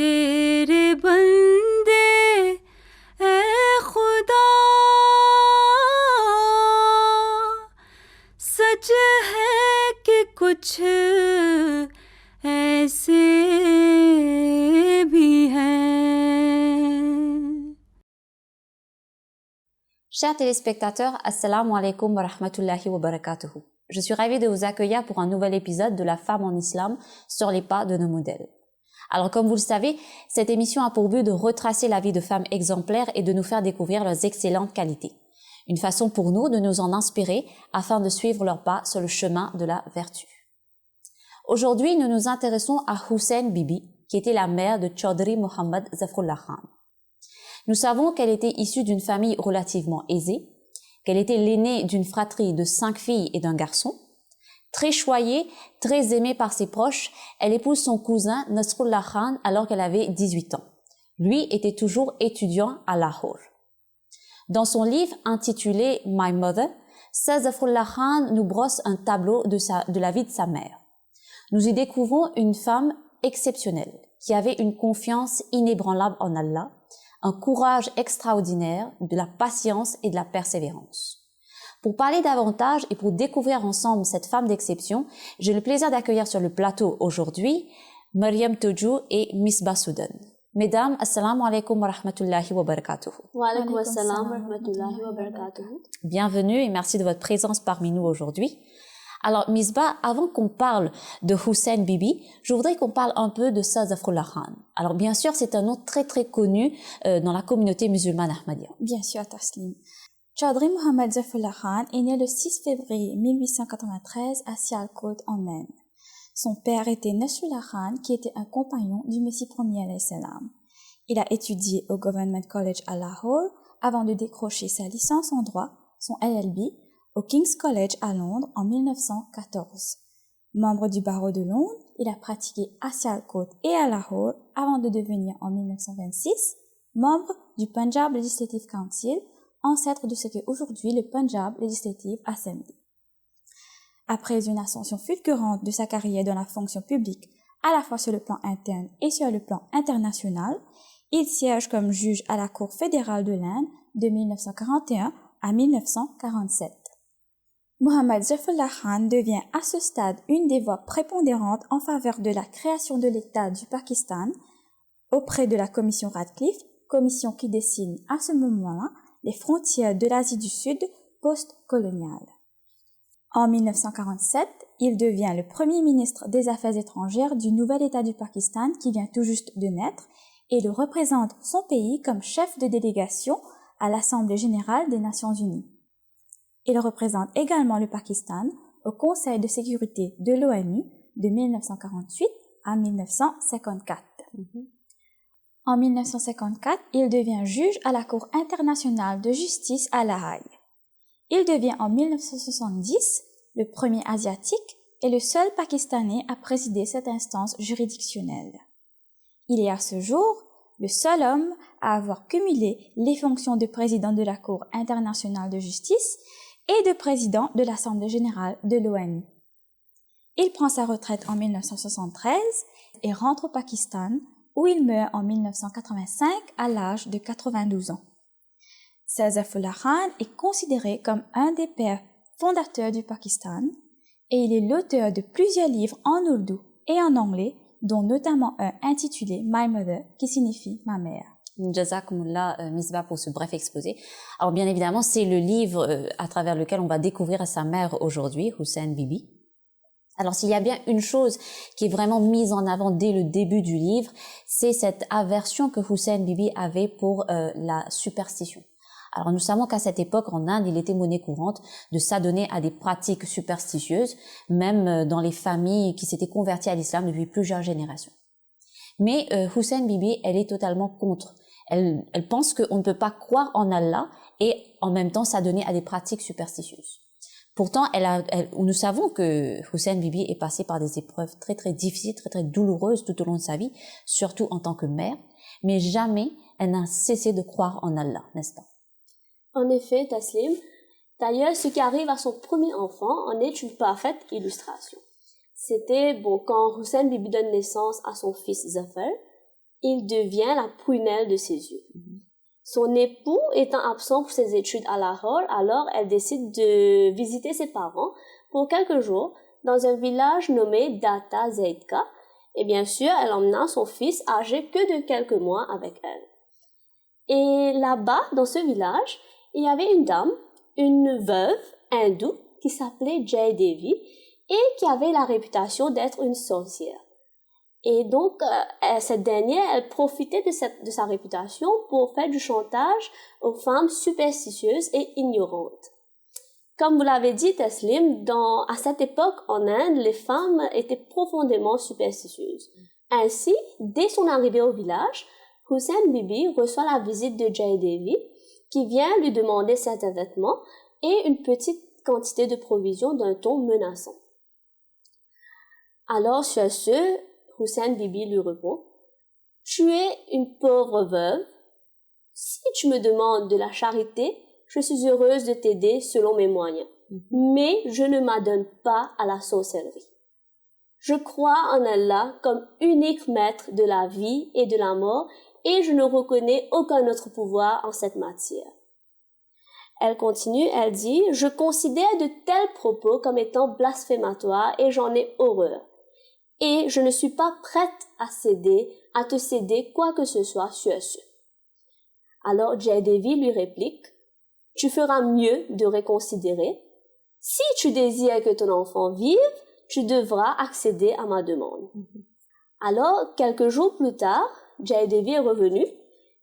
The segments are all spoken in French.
तेरे बंदे ए खुदा सच है कि कुछ ऐसे भी हैं. Chers téléspectateurs, Assalamu alaikum wa rahmatullahi wa barakatuhu. Je suis ravie de vous accueillir pour un nouvel épisode de La femme en islam sur les pas de nos modèles. Alors comme vous le savez, cette émission a pour but de retracer la vie de femmes exemplaires et de nous faire découvrir leurs excellentes qualités. Une façon pour nous de nous en inspirer afin de suivre leurs pas sur le chemin de la vertu. Aujourd'hui, nous nous intéressons à Hussein Bibi, qui était la mère de Chaudhry Mohammad Zafrullah Khan. Nous savons qu'elle était issue d'une famille relativement aisée, qu'elle était l'aînée d'une fratrie de 5 filles et d'un garçon. Très choyée, très aimée par ses proches, elle épouse son cousin Nasrullah Khan alors qu'elle avait 18 ans. Lui était toujours étudiant à Lahore. Dans son livre intitulé My Mother, Zafrullah Khan nous brosse un tableau de la vie de sa mère. Nous y découvrons une femme exceptionnelle qui avait une confiance inébranlable en Allah, un courage extraordinaire, de la patience et de la persévérance. Pour parler davantage et pour découvrir ensemble cette femme d'exception, j'ai le plaisir d'accueillir sur le plateau aujourd'hui Maryam Toujou et Misbah Soudan. Mesdames, assalamu alaikum wa rahmatullahi wa barakatuh. Wa alaikum assalam wa rahmatullahi wa barakatuh. Bienvenue et merci de votre présence parmi nous aujourd'hui. Alors Misbah, avant qu'on parle de Hussein Bibi, je voudrais qu'on parle un peu de Zafrullah Khan. Alors bien sûr, c'est un nom très très connu dans la communauté musulmane ahmadiyya. Bien sûr, Taslim. Chaudhry Mohammad Zafrullah Khan est né le 6 février 1893 à Sialkot en Inde. Son père était Nasrullah Khan, qui était un compagnon du Messie premier alayhi salam. Il a étudié au Government College à Lahore avant de décrocher sa licence en droit, son LLB, au King's College à Londres en 1914. Membre du barreau de Londres, il a pratiqué à Sialkot et à Lahore avant de devenir en 1926 membre du Punjab Legislative Council, ancêtre de ce qu'est aujourd'hui le Punjab Legislative Assembly. Après une ascension fulgurante de sa carrière dans la fonction publique, à la fois sur le plan interne et sur le plan international, il siège comme juge à la Cour fédérale de l'Inde de 1941 à 1947. Mohammad Zafrullah Khan devient à ce stade une des voix prépondérantes en faveur de la création de l'État du Pakistan auprès de la commission Radcliffe, commission qui dessine à ce moment-là les frontières de l'Asie du Sud post-coloniale. En 1947, il devient le premier ministre des Affaires étrangères du nouvel État du Pakistan qui vient tout juste de naître et il représente son pays comme chef de délégation à l'Assemblée générale des Nations unies. Il représente également le Pakistan au Conseil de sécurité de l'ONU de 1948 à 1954. En 1954, il devient juge à la Cour internationale de justice à La Haye. Il devient en 1970 le premier asiatique et le seul Pakistanais à présider cette instance juridictionnelle. Il est à ce jour le seul homme à avoir cumulé les fonctions de président de la Cour internationale de justice et de président de l'Assemblée générale de l'ONU. Il prend sa retraite en 1973 et rentre au Pakistan où il meurt en 1985 à l'âge de 92 ans. Zafrullah Khan est considéré comme un des pères fondateurs du Pakistan et il est l'auteur de plusieurs livres en ourdou et en anglais, dont notamment un intitulé My Mother, qui signifie ma mère. Jazakumullah Misbah pour ce bref exposé. Alors bien évidemment, c'est le livre à travers lequel on va découvrir sa mère aujourd'hui, Hussein Bibi. Alors s'il y a bien une chose qui est vraiment mise en avant dès le début du livre, c'est cette aversion que Hussein Bibi avait pour la superstition. Alors nous savons qu'à cette époque en Inde, il était monnaie courante de s'adonner à des pratiques superstitieuses, même dans les familles qui s'étaient converties à l'islam depuis plusieurs générations. Mais Hussein Bibi, elle est totalement contre. Elle pense qu'on ne peut pas croire en Allah et en même temps s'adonner à des pratiques superstitieuses. Pourtant, nous savons que Hussein Bibi est passé par des épreuves très très difficiles, très très douloureuses tout au long de sa vie, surtout en tant que mère, mais jamais elle n'a cessé de croire en Allah, n'est-ce pas? En effet, Taslim. D'ailleurs, ce qui arrive à son premier enfant en est une parfaite illustration. C'était quand Hussein Bibi donne naissance à son fils Zafar. Il devient la prunelle de ses yeux. Son époux étant absent pour ses études à Lahore, alors elle décide de visiter ses parents pour quelques jours dans un village nommé Data Zaidka. Et bien sûr, elle emmena son fils âgé que de quelques mois avec elle. Et là-bas, dans ce village, il y avait une dame, une veuve hindoue qui s'appelait Jai Devi et qui avait la réputation d'être une sorcière. Et donc, cette dernière, elle profitait de sa réputation pour faire du chantage aux femmes superstitieuses et ignorantes. Comme vous l'avez dit, Taslim, à cette époque en Inde, les femmes étaient profondément superstitieuses. Ainsi, dès son arrivée au village, Hussain Bibi reçoit la visite de Jai Devi, qui vient lui demander certains vêtements et une petite quantité de provisions d'un ton menaçant. Alors, sur ce, Hussain Bibi lui répond « Tu es une pauvre veuve. Si tu me demandes de la charité, je suis heureuse de t'aider selon mes moyens. Mais je ne m'adonne pas à la sorcellerie. Je crois en Allah comme unique maître de la vie et de la mort et je ne reconnais aucun autre pouvoir en cette matière. » Elle continue, elle dit « Je considère de tels propos comme étant blasphématoires et j'en ai horreur. Et je ne suis pas prête à te céder quoi que ce soit sur ce. » Alors Jai Devi lui réplique « Tu feras mieux de reconsidérer. Si tu désires que ton enfant vive, tu devras accéder à ma demande. » Alors, quelques jours plus tard, Jai Devi est revenue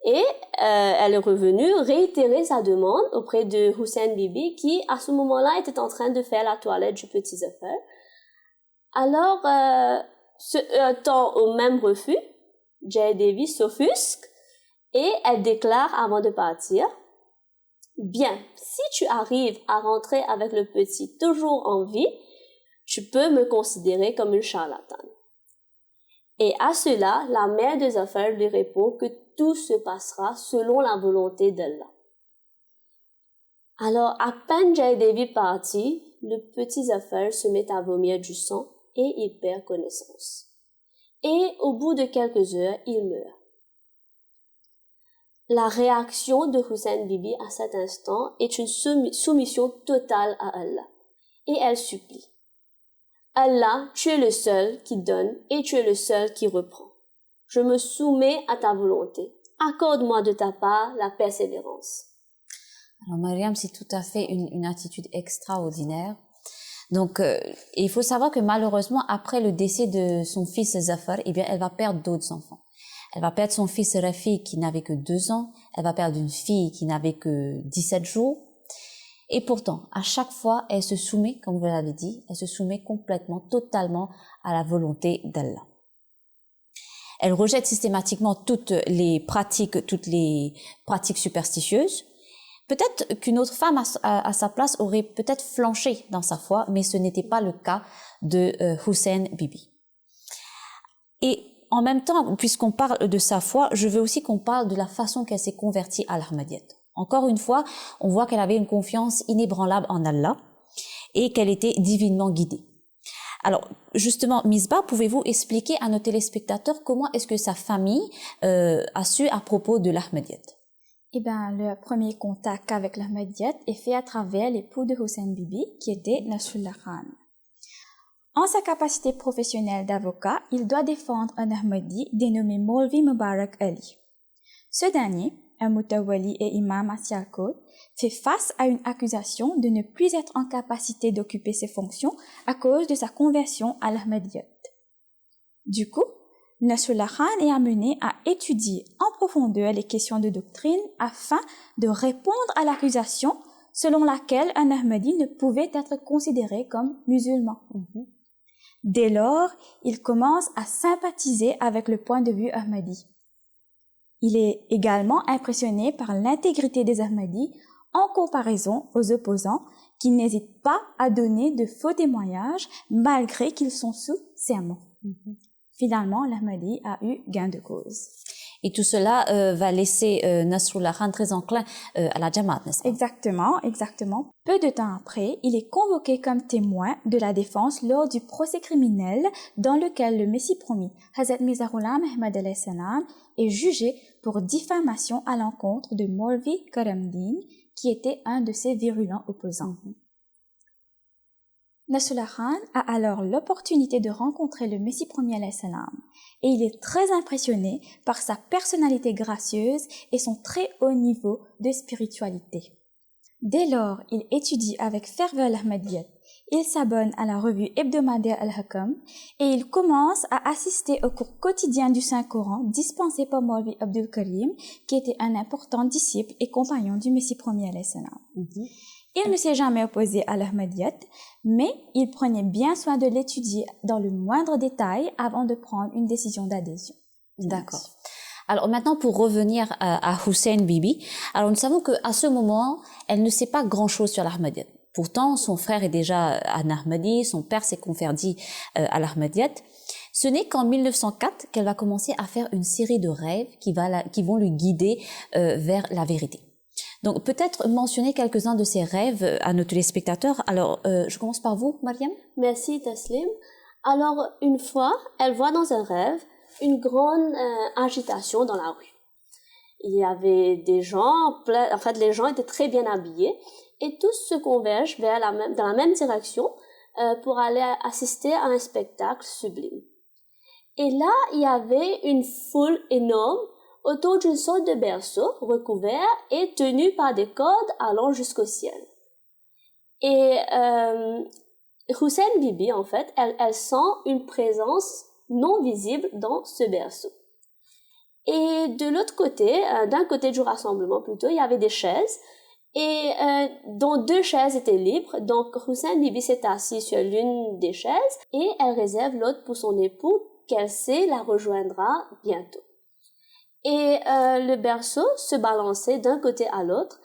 et elle est revenue réitérer sa demande auprès de Hussain Bibi qui, à ce moment-là, était en train de faire la toilette du petit Zafar. Alors, se heurtant au même refus, Jai Devi s'offusque et elle déclare avant de partir « Bien, si tu arrives à rentrer avec le petit toujours en vie, tu peux me considérer comme une charlatane. » Et à cela, la mère de Zafar lui répond que tout se passera selon la volonté d'Allah. Alors, à peine Jai Devi parti, le petit Zafar se met à vomir du sang et il perd connaissance. Et au bout de quelques heures, il meurt. La réaction de Hussain Bibi à cet instant est une soumission totale à Allah. Et elle supplie. Allah, tu es le seul qui donne et tu es le seul qui reprend. Je me soumets à ta volonté. Accorde-moi de ta part la persévérance. Alors Mariam, c'est tout à fait une attitude extraordinaire. Donc, il faut savoir que malheureusement, après le décès de son fils Zafar, eh bien, elle va perdre d'autres enfants. Elle va perdre son fils Rafi qui n'avait que 2 ans. Elle va perdre une fille qui n'avait que 17 jours. Et pourtant, à chaque fois, elle se soumet, comme vous l'avez dit, elle se soumet complètement, totalement à la volonté d'Allah. Elle rejette systématiquement toutes les pratiques superstitieuses. Peut-être qu'une autre femme à sa place aurait peut-être flanché dans sa foi, mais ce n'était pas le cas de Hussain Bibi. Et en même temps, puisqu'on parle de sa foi, je veux aussi qu'on parle de la façon qu'elle s'est convertie à l'Ahmadiyyat. Encore une fois, on voit qu'elle avait une confiance inébranlable en Allah et qu'elle était divinement guidée. Alors, justement, Misbah, pouvez-vous expliquer à nos téléspectateurs comment est-ce que sa famille a su à propos de l'Ahmadiyyat? Eh bien, le premier contact avec l'Ahmadiyyat est fait à travers l'époux de Hussain Bibi, qui était Nasrullah Khan. En sa capacité professionnelle d'avocat, il doit défendre un Ahmadi dénommé Maulvi Mubarak Ali. Ce dernier, un mutawali et imam à Sialkot, fait face à une accusation de ne plus être en capacité d'occuper ses fonctions à cause de sa conversion à l'Ahmadiyyat. Du coup, Nasrullah Khan est amené à étudier en profondeur les questions de doctrine afin de répondre à l'accusation selon laquelle un Ahmadi ne pouvait être considéré comme musulman. Dès lors, il commence à sympathiser avec le point de vue Ahmadi. Il est également impressionné par l'intégrité des Ahmadis en comparaison aux opposants qui n'hésitent pas à donner de faux témoignages malgré qu'ils sont sous serment. Finalement, l'Ahmadi a eu gain de cause. Et tout cela va laisser Nasrullah Khan très enclin à la Jamaat, n'est-ce pas? Exactement, exactement. Peu de temps après, il est convoqué comme témoin de la défense lors du procès criminel dans lequel le Messie promis, Hazrat Mirza Ghulam Ahmad alayhi salam, est jugé pour diffamation à l'encontre de Maulvi Karamdin, qui était un de ses virulents opposants. Nasrullah Khan a alors l'opportunité de rencontrer le Messie premier alayhi salam et il est très impressionné par sa personnalité gracieuse et son très haut niveau de spiritualité. Dès lors, il étudie avec ferveur l'Ahmadiyyat, il s'abonne à la revue hebdomadaire Al-Hakam et il commence à assister aux cours quotidiens du Saint-Coran dispensés par Maulvi Abdul Karim, qui était un important disciple et compagnon du Messie premier alayhi salam. Il ne s'est jamais opposé à l'Ahmadiyyat, mais il prenait bien soin de l'étudier dans le moindre détail avant de prendre une décision d'adhésion. D'accord. Alors maintenant, pour revenir à Hussein Bibi, alors nous savons qu'à ce moment, elle ne sait pas grand-chose sur l'Ahmadiyyat. Pourtant, son frère est déjà un Ahmadi, son père s'est converti à l'Ahmadiyyat. Ce n'est qu'en 1904 qu'elle va commencer à faire une série de rêves qui vont lui guider vers la vérité. Donc, peut-être mentionner quelques-uns de ces rêves à nos téléspectateurs. Alors, je commence par vous, Mariam. Merci Taslim. Alors, une fois, elle voit dans un rêve une grande agitation dans la rue. Il y avait des gens, les gens étaient très bien habillés et tous se convergent dans la même direction pour aller assister à un spectacle sublime. Et là, il y avait une foule énorme autour d'une sorte de berceau recouvert et tenu par des cordes allant jusqu'au ciel. Et Hussein Bibi, en fait, elle sent une présence non visible dans ce berceau. Et de l'autre côté, d'un côté du rassemblement plutôt, il y avait des chaises et dont 2 chaises étaient libres. Donc Hussein Bibi s'est assis sur l'une des chaises et elle réserve l'autre pour son époux qu'elle sait la rejoindra bientôt. Et le berceau se balançait d'un côté à l'autre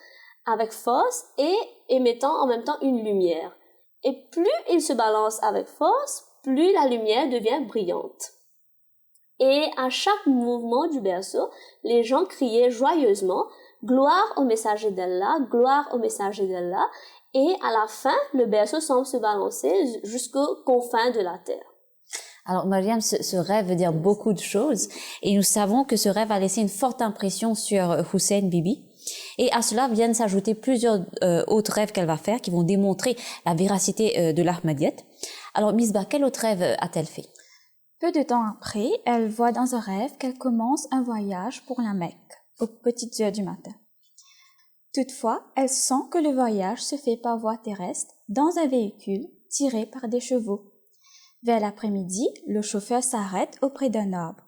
avec force et émettant en même temps une lumière. Et plus il se balance avec force, plus la lumière devient brillante. Et à chaque mouvement du berceau, les gens criaient joyeusement « Gloire au messager d'Allah, gloire au messager d'Allah » et à la fin, le berceau semble se balancer jusqu'aux confins de la terre. Alors, Mariam, ce rêve veut dire beaucoup de choses et nous savons que ce rêve a laissé une forte impression sur Hussein Bibi. Et à cela viennent s'ajouter plusieurs autres rêves qu'elle va faire qui vont démontrer la véracité de l'Ahmadiyyat. Alors, Misbah, quel autre rêve a-t-elle fait? Peu de temps après, elle voit dans un rêve qu'elle commence un voyage pour la Mecque, aux petites heures du matin. Toutefois, elle sent que le voyage se fait par voie terrestre dans un véhicule tiré par des chevaux. Vers l'après-midi, le chauffeur s'arrête auprès d'un arbre.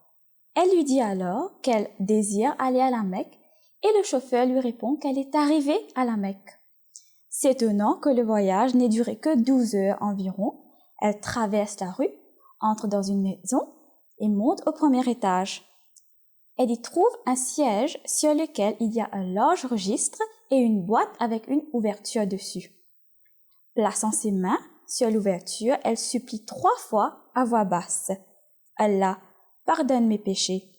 Elle lui dit alors qu'elle désire aller à la Mecque et le chauffeur lui répond qu'elle est arrivée à la Mecque. C'est étonnant que le voyage n'ait duré que 12 heures environ. Elle traverse la rue, entre dans une maison et monte au premier étage. Elle y trouve un siège sur lequel il y a un large registre et une boîte avec une ouverture dessus. Plaçant ses mains sur l'ouverture, elle supplie 3 fois à voix basse « Allah, pardonne mes péchés ».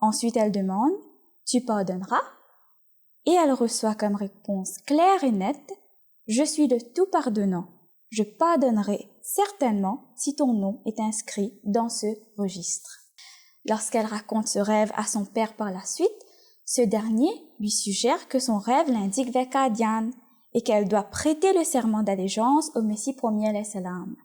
Ensuite, elle demande « Tu pardonneras ?» Et elle reçoit comme réponse claire et nette « Je suis le tout pardonnant. Je pardonnerai certainement si ton nom est inscrit dans ce registre. » Lorsqu'elle raconte ce rêve à son père par la suite, ce dernier lui suggère que son rêve l'indique vers Qadian et qu'elle doit prêter le serment d'allégeance au Messie premier alayhi salam.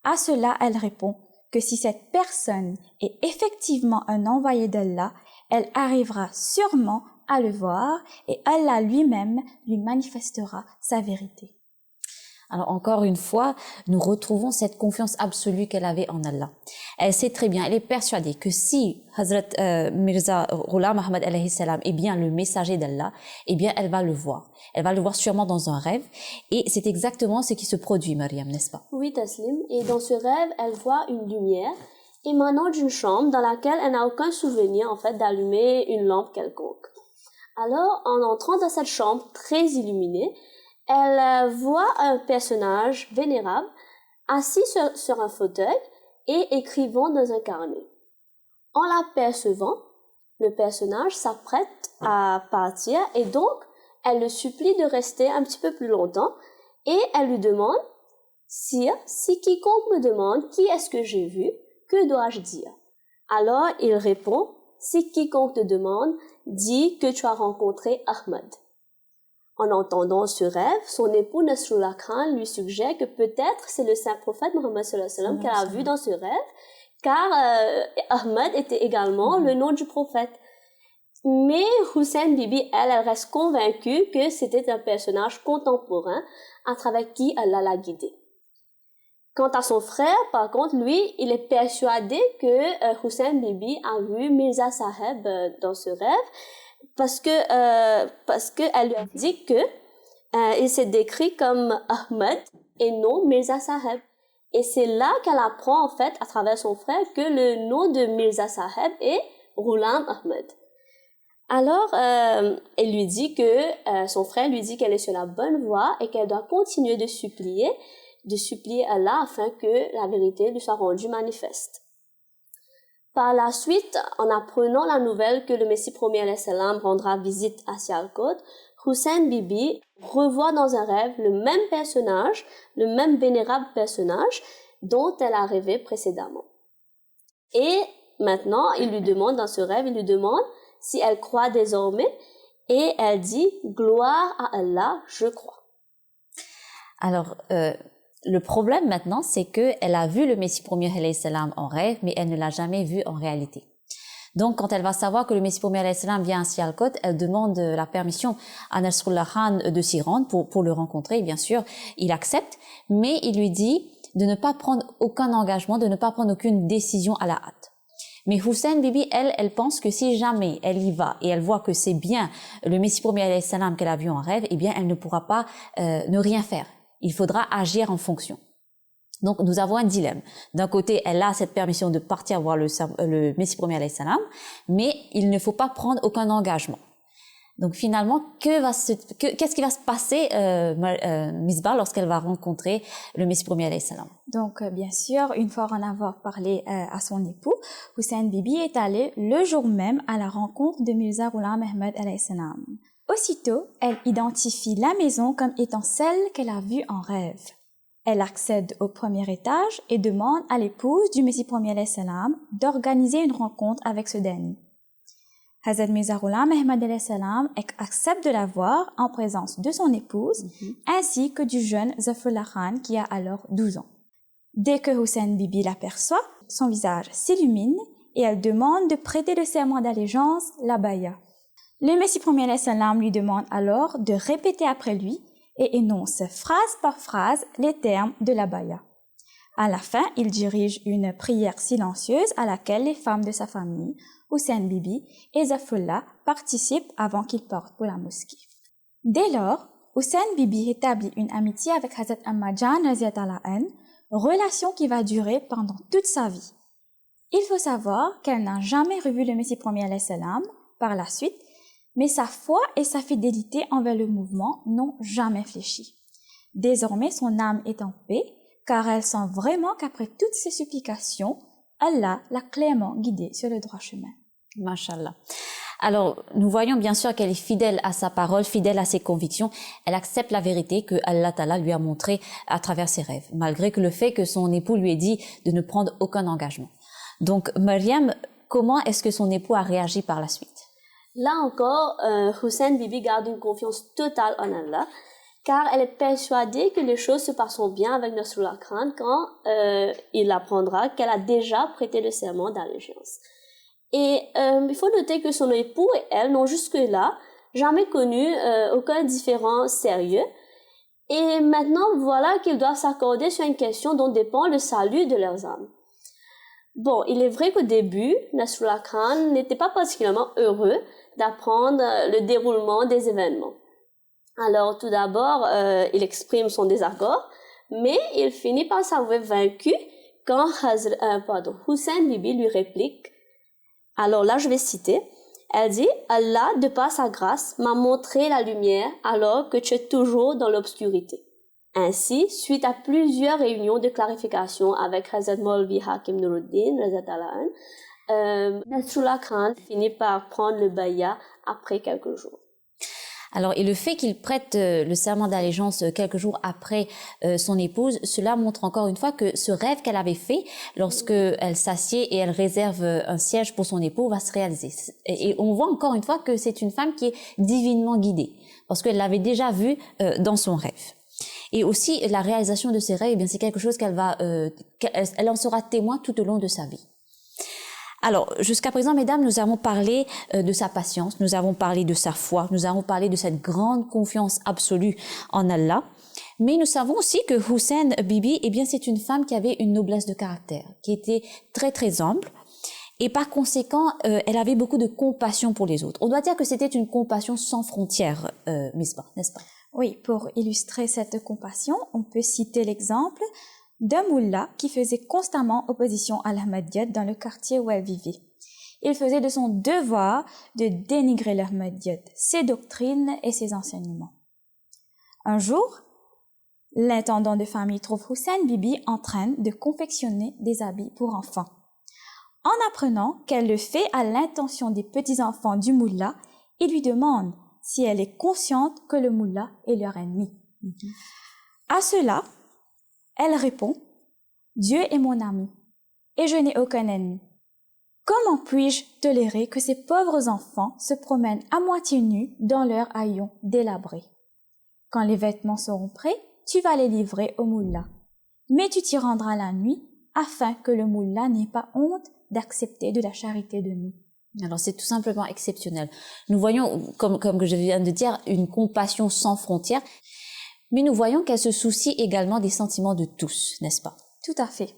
À cela, elle répond que si cette personne est effectivement un envoyé d'Allah, elle arrivera sûrement à le voir et Allah lui-même lui manifestera sa vérité. Alors encore une fois, nous retrouvons cette confiance absolue qu'elle avait en Allah. Elle sait très bien, elle est persuadée que si Hazrat Mirza Ghulam Ahmad alayhi salam est bien le messager d'Allah, eh bien elle va le voir. Elle va le voir sûrement dans un rêve et c'est exactement ce qui se produit, Mariam, n'est-ce pas? Oui, Taslim. Et dans ce rêve, elle voit une lumière émanant d'une chambre dans laquelle elle n'a aucun souvenir en fait d'allumer une lampe quelconque. Alors, en entrant dans cette chambre très illuminée, elle voit un personnage vénérable assis sur un fauteuil et écrivant dans un carnet. En l'apercevant, le personnage s'apprête à partir et donc elle le supplie de rester un petit peu plus longtemps et elle lui demande « Sire, si quiconque me demande qui est-ce que j'ai vu, que dois-je dire ?» Alors il répond « Si quiconque te demande, dis que tu as rencontré Ahmed. » En entendant ce rêve, son époux Nasrullah Khan lui suggère que peut-être c'est le saint prophète Mohammed sallallahu alayhi wa sallam qu'elle a vu dans ce rêve, car Ahmed était également le nom du prophète. Mais Hussein Bibi, elle reste convaincue que c'était un personnage contemporain à travers qui Allah l'a guidé. Quant à son frère, par contre, lui, il est persuadé que Hussein Bibi a vu Mirza Saheb dans ce rêve parce que elle lui a dit que il s'est décrit comme Ahmed et non Mirza Saheb. Et c'est là qu'elle apprend en fait à travers son frère que le nom de Mirza Saheb est Ghulam Ahmed. Alors, elle lui dit que son frère lui dit qu'elle est sur la bonne voie et qu'elle doit continuer de supplier Allah afin que la vérité lui soit rendue manifeste. Par la suite, en apprenant la nouvelle que le Messie premier alayhi salam rendra visite à Sialkot, Hussein Bibi revoit dans un rêve le même personnage, le même vénérable personnage dont elle a rêvé précédemment. Et maintenant, dans ce rêve, il lui demande si elle croit désormais, et elle dit « Gloire à Allah, je crois ». Alors, le problème maintenant, c'est qu'elle a vu le Messie premier alayhi salam en rêve, mais elle ne l'a jamais vu en réalité. Donc, quand elle va savoir que le Messie premier alayhi salam vient à Sialkot, elle demande la permission à Nasrullah Khan de s'y rendre pour le rencontrer. Et bien sûr, il accepte, mais il lui dit de ne pas prendre aucun engagement, de ne pas prendre aucune décision à la hâte. Mais Hussein Bibi, elle pense que si jamais elle y va et elle voit que c'est bien le Messie premier alayhi salam qu'elle a vu en rêve, eh bien, elle ne pourra pas ne rien faire. Il faudra agir en fonction. Donc, nous avons un dilemme. D'un côté, elle a cette permission de partir voir le Messie premier alayhi salam, mais il ne faut pas prendre aucun engagement. Donc, finalement, qu'est-ce qui va se passer, Misbah, lorsqu'elle va rencontrer le Messie premier alayhi salam? Donc, bien sûr, une fois en avoir parlé à son époux, Hussein Bibi est allée le jour même à la rencontre de Mirza Ghulam Ahmed alayhi salam. Aussitôt, elle identifie la maison comme étant celle qu'elle a vue en rêve. Elle accède au premier étage et demande à l'épouse du Messie premier alayhi salam d'organiser une rencontre avec ce dernier. Hazrat Mirza Ghulam Ahmed alayhi salam accepte de la voir en présence de son épouse ainsi que du jeune Zafrullah Khan qui a alors 12 ans. Dès que Hussein Bibi l'aperçoit, son visage s'illumine et elle demande de prêter le serment d'allégeance, la baya. Le Messie premier alayhi salam lui demande alors de répéter après lui et énonce phrase par phrase les termes de la baya. À la fin, il dirige une prière silencieuse à laquelle les femmes de sa famille, Hussein Bibi et Zafrullah, participent avant qu'ils partent pour la mosquée. Dès lors, Hussein Bibi établit une amitié avec Hazrat Amma Jan Raziyallahu anha, relation qui va durer pendant toute sa vie. Il faut savoir qu'elle n'a jamais revu le Messie premier alayhi salam par la suite, mais sa foi et sa fidélité envers le mouvement n'ont jamais fléchi. Désormais, son âme est en paix, car elle sent vraiment qu'après toutes ses supplications, Allah l'a clairement guidée sur le droit chemin. Mashallah. Alors, nous voyons bien sûr qu'elle est fidèle à sa parole, fidèle à ses convictions. Elle accepte la vérité que Allah Ta'ala lui a montrée à travers ses rêves, malgré que le fait que son époux lui ait dit de ne prendre aucun engagement. Donc, Mariam, comment est-ce que son époux a réagi par la suite? Là encore, Hussein Bibi garde une confiance totale en Allah, car elle est persuadée que les choses se passeront bien avec Nasrullah Khan quand il apprendra qu'elle a déjà prêté le serment d'allégeance. Et il faut noter que son époux et elle n'ont jusque-là jamais connu aucun différend sérieux. Et maintenant, voilà qu'ils doivent s'accorder sur une question dont dépend le salut de leurs âmes. Bon, il est vrai qu'au début, Nasrullah Khan n'était pas particulièrement heureux d'apprendre le déroulement des événements. Alors, tout d'abord, il exprime son désaccord, mais il finit par s'avouer vaincu quand Hussein Bibi lui réplique. Alors là, je vais citer. Elle dit « Allah, de par sa grâce, m'a montré la lumière alors que tu es toujours dans l'obscurité. » Ainsi, suite à plusieurs réunions de clarification avec Hazrat Maulvi Hakim Nuruddin, Nasrullah Khan finit par prendre le bayat après quelques jours. Alors, et le fait qu'il prête le serment d'allégeance quelques jours après son épouse, cela montre encore une fois que ce rêve qu'elle avait fait lorsque elle s'assied et elle réserve un siège pour son époux va se réaliser. Et on voit encore une fois que c'est une femme qui est divinement guidée parce qu'elle l'avait déjà vu dans son rêve. Et aussi, la réalisation de ses rêves, eh bien, c'est quelque chose elle en sera témoin tout au long de sa vie. Alors, jusqu'à présent, mesdames, nous avons parlé de sa patience, nous avons parlé de sa foi, nous avons parlé de cette grande confiance absolue en Allah. Mais nous savons aussi que Hussein Bibi, eh bien, c'est une femme qui avait une noblesse de caractère, qui était très, très humble. Et par conséquent, elle avait beaucoup de compassion pour les autres. On doit dire que c'était une compassion sans frontières, Misbah, n'est-ce pas? Oui, pour illustrer cette compassion, on peut citer l'exemple d'un moullah qui faisait constamment opposition à l'Ahmadiyyat dans le quartier où elle vivait. Il faisait de son devoir de dénigrer l'Ahmadiyyat, ses doctrines et ses enseignements. Un jour, l'intendant de famille trouve Hussein Bibi en train de confectionner des habits pour enfants. En apprenant qu'elle le fait à l'intention des petits-enfants du moullah, il lui demande si elle est consciente que le moullah est leur ennemi. À cela, elle répond « Dieu est mon ami et je n'ai aucun ennemi. Comment puis-je tolérer que ces pauvres enfants se promènent à moitié nus dans leur haillons délabrés? Quand les vêtements seront prêts, tu vas les livrer au moullah. Mais tu t'y rendras la nuit afin que le moullah n'ait pas honte d'accepter de la charité de nous. » Alors c'est tout simplement exceptionnel. Nous voyons, comme que je viens de dire, une compassion sans frontières. Mais nous voyons qu'elle se soucie également des sentiments de tous, n'est-ce pas? Tout à fait.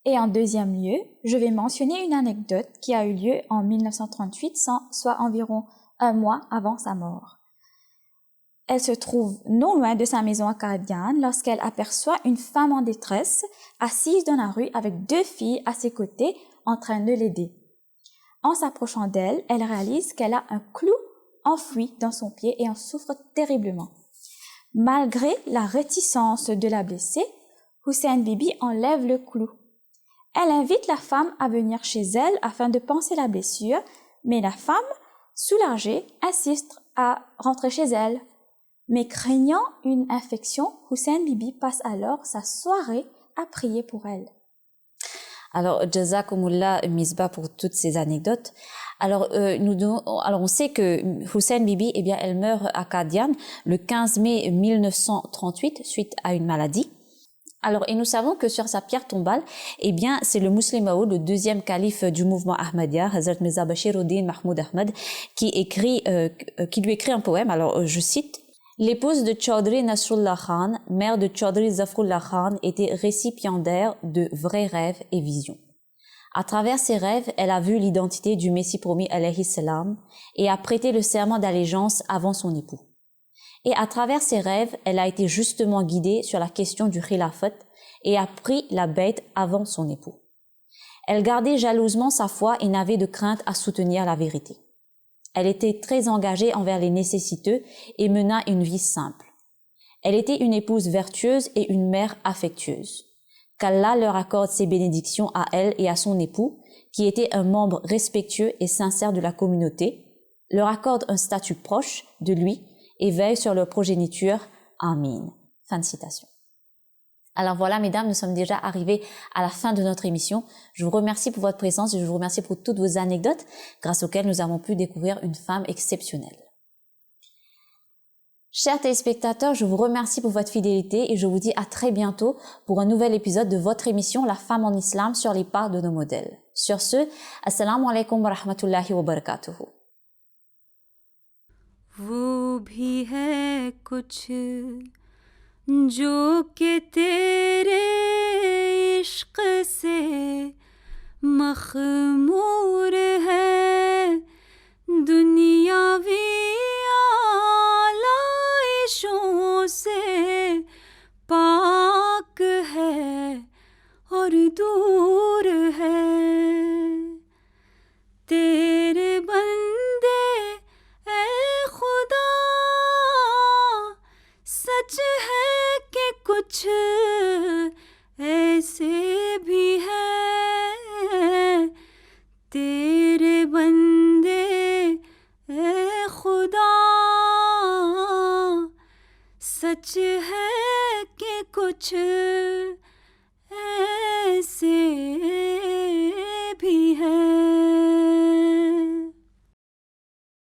Et en deuxième lieu, je vais mentionner une anecdote qui a eu lieu en 1938, soit environ un mois avant sa mort. Elle se trouve non loin de sa maison à Qadian lorsqu'elle aperçoit une femme en détresse assise dans la rue avec 2 filles à ses côtés en train de l'aider. En s'approchant d'elle, elle réalise qu'elle a un clou enfoui dans son pied et en souffre terriblement. Malgré la réticence de la blessée, Hussein Bibi enlève le clou. Elle invite la femme à venir chez elle afin de panser la blessure, mais la femme, soulagée, insiste à rentrer chez elle. Mais craignant une infection, Hussein Bibi passe alors sa soirée à prier pour elle. Alors, Jazakumullah Misbah pour toutes ces anecdotes. Alors, on sait que Hussein Bibi, eh bien, elle meurt à Qadian le 15 mai 1938 suite à une maladie. Alors, et nous savons que sur sa pierre tombale, eh bien, c'est le Muslim Maud, le 2e calife du mouvement Ahmadiyya, Hazrat Mirza Bashiruddin Mahmoud Ahmad, qui lui écrit un poème. Alors, je cite: l'épouse de Chaudhry Nasrullah Khan, mère de Chaudhry Zafrullah Khan, était récipiendaire de vrais rêves et visions. À travers ses rêves, elle a vu l'identité du Messie promis alayhi salam et a prêté le serment d'allégeance avant son époux. Et à travers ses rêves, elle a été justement guidée sur la question du khilafat et a pris la bête avant son époux. Elle gardait jalousement sa foi et n'avait de crainte à soutenir la vérité. Elle était très engagée envers les nécessiteux et mena une vie simple. Elle était une épouse vertueuse et une mère affectueuse. Qu'Allah leur accorde ses bénédictions à elle et à son époux, qui était un membre respectueux et sincère de la communauté, leur accorde un statut proche de lui et veille sur leur progéniture. Amin. Fin de citation. Alors voilà, mesdames, nous sommes déjà arrivés à la fin de notre émission. Je vous remercie pour votre présence et je vous remercie pour toutes vos anecdotes grâce auxquelles nous avons pu découvrir une femme exceptionnelle. Chers téléspectateurs, je vous remercie pour votre fidélité et je vous dis à très bientôt pour un nouvel épisode de votre émission La femme en islam sur les pas de nos modèles. Sur ce, assalamu alaikum wa rahmatullahi wa barakatuhu. वो भी है कुछ जो कि तेरे इश्क से मखमूर है दुनियावी आलाइशों से पाक है और दूर है तेरे बंदे ऐ खुदा सच है कि कुछ ऐसे भी है सच है कि कुछ ऐसे